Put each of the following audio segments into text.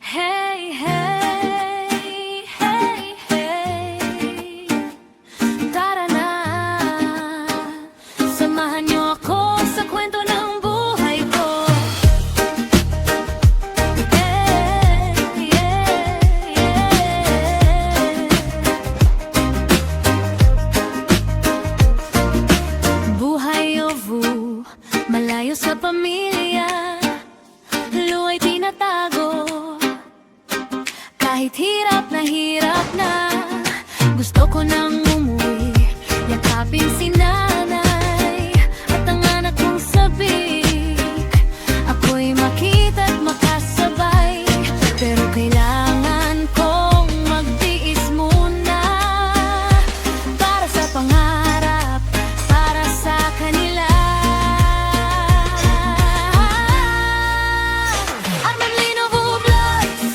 Hey, hey, hey, hey, tara na, samahan niyo ako sa kwento ng buhay ko. Hey, yeah, yeah. Buhay ovu, malayo sa pamilya, luwa'y tinatago. Kahit hirap na, gusto ko nang umuwi, yakapin si nanay at ang anak kong sabik. Ako'y makita't makasabay, pero kailangan kong magtiis muna para sa pangarap, para sa kanila. Armelino Vlogs,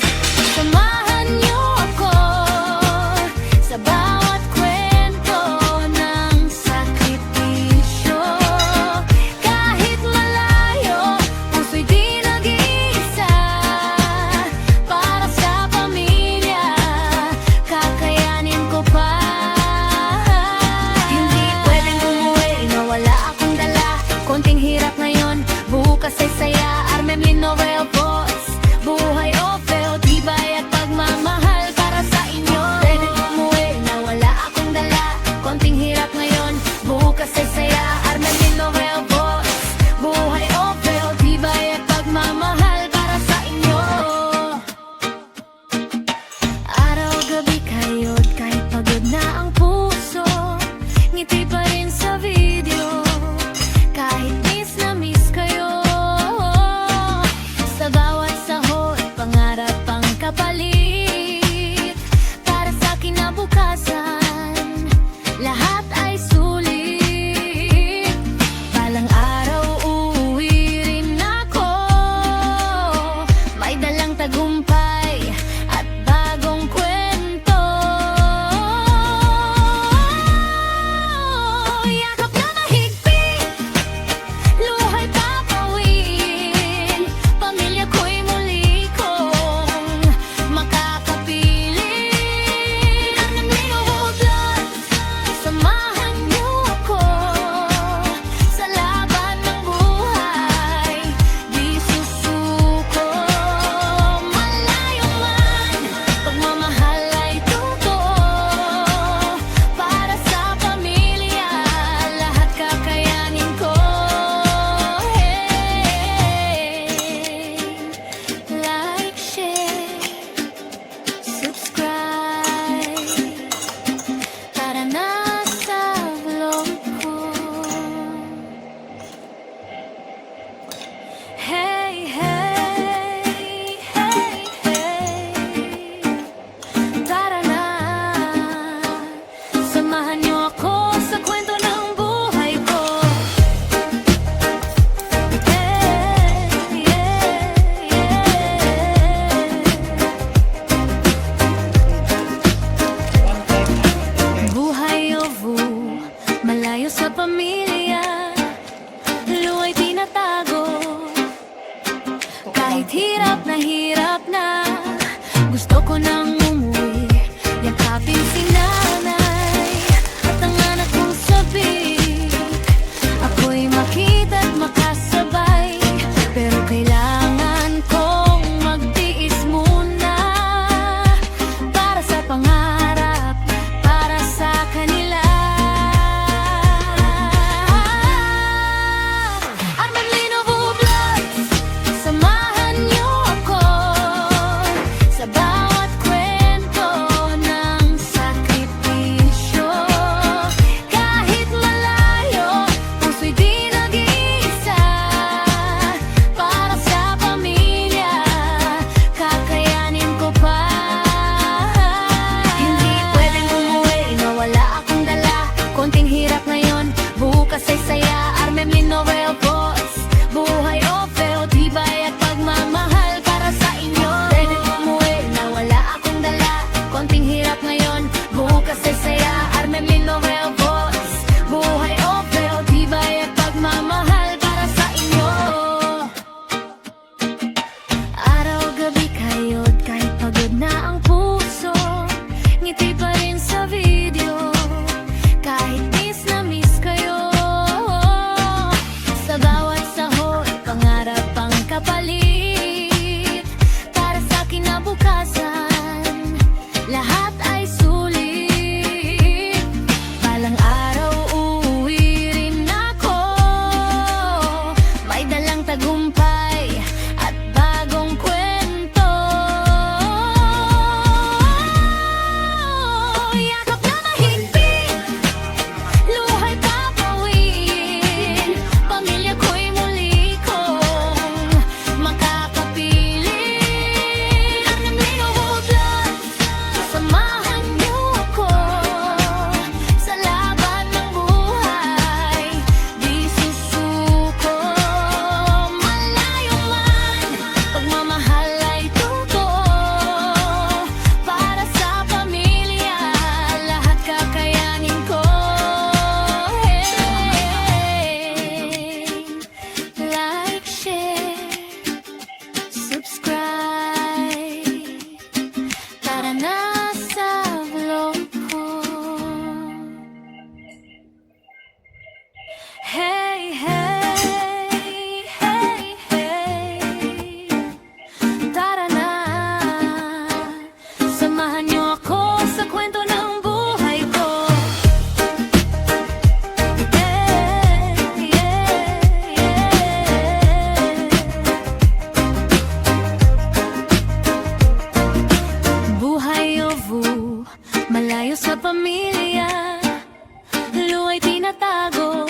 samahan niyo ako sa bawat kwento ng sakripisyo. Kahit malayo, puso'y di nag-iisa. Para sa pamilya, kakayanin ko pa. Hindi pwedeng umuwi na wala akong dala. Konting hirap ngayon, bukas ay saya. Armelino Vlogs, buhay o feo, tibay at pagmamahal para sa inyo. Pwedeng umuwi na wala akong dala. Konting hirap ngayon, bukas ay saya. Armelino Vlogs, buhay o feo, tibay at pagmamahal para sa inyo. Araw-gabi kayo't kahit pagod na ang puso, ngiti pa rin sa video. Kahit miss na miss kayo, sa bawat sahod, pangarap ang kapalit. Para sa kinabukasan, lahat ay sulit. Balang araw uuwi rin ako, may dalang tagumpay at bagong kwento. Yakap na mahigpit, luhay papawin, pamilya ko'y muli kong makakapiling. Armelino pamilya, luwa'y tinatago.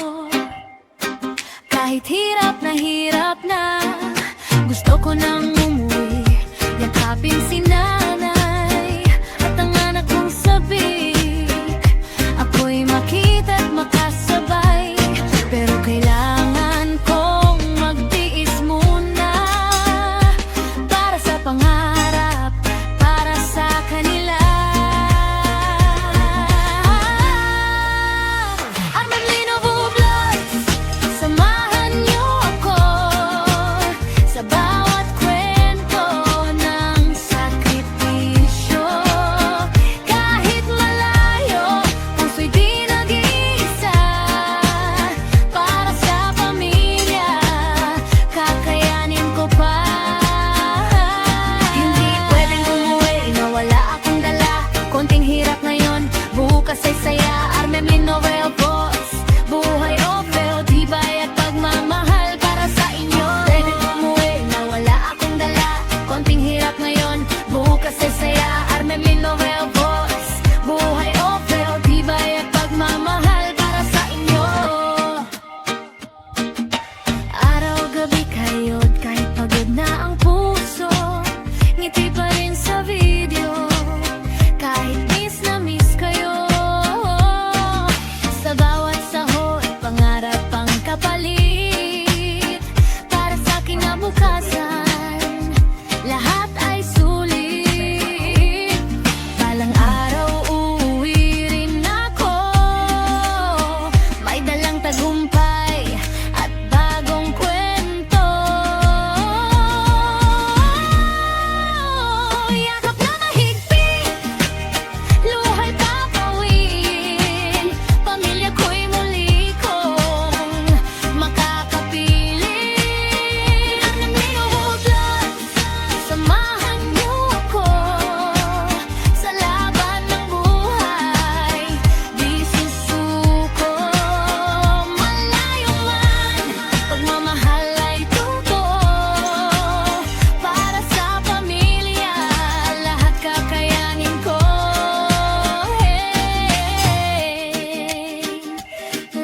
Kahit hirap na, gusto ko nang umuwi, yakapin si nanay at ang anak kong sabik. Ako'y makita't makasabay, pero kailangan kong magtiis muna para sa pangarap, para sa kanila. Armelino Vlogs, samahan niyo ako sa bawat kwento ng sakripisyo. Kahit malayo, puso'y di nag-iisa. Para sa pamilya, kakayanin ko pa. Hindi pwedeng umuwi na wala akong dala. Konting hirap ngayon, bukas ay saya. Armelino Boss, buhay o feo, tibay at pagmamahal para sa inyo. Pwedeng umuwi na wala akong dala. Konting hirap ngayon, bukas ay saya. Armelino Boss, buhay o feo, tibay at pagmamahal para sa inyo. Araw-gabi kayo't kahit pagod na ang puso, ngiti pa rin sa video, kahit miss kayo. Sa bawat sahod, pangarap ang kapalit. Para sa kinabukasan, lahat ay sulit. Balang araw uuwi rin ako, may dalang tagumpay at bagong kwento. Yakap na mahigpit, luhay papawin. Pamilya ko'y muli kong makakapiling. Armelino Vlogs, samahan niyo ako sa laban ng buhay. Di susuko, malayo man, pagmamahal ay totoo. Para sa pamilya, lahat kakayanin ko.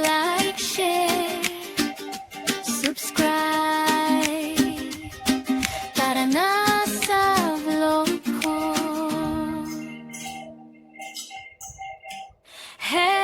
Like, share, subscribe. Tara na sa vlog ko. Hey.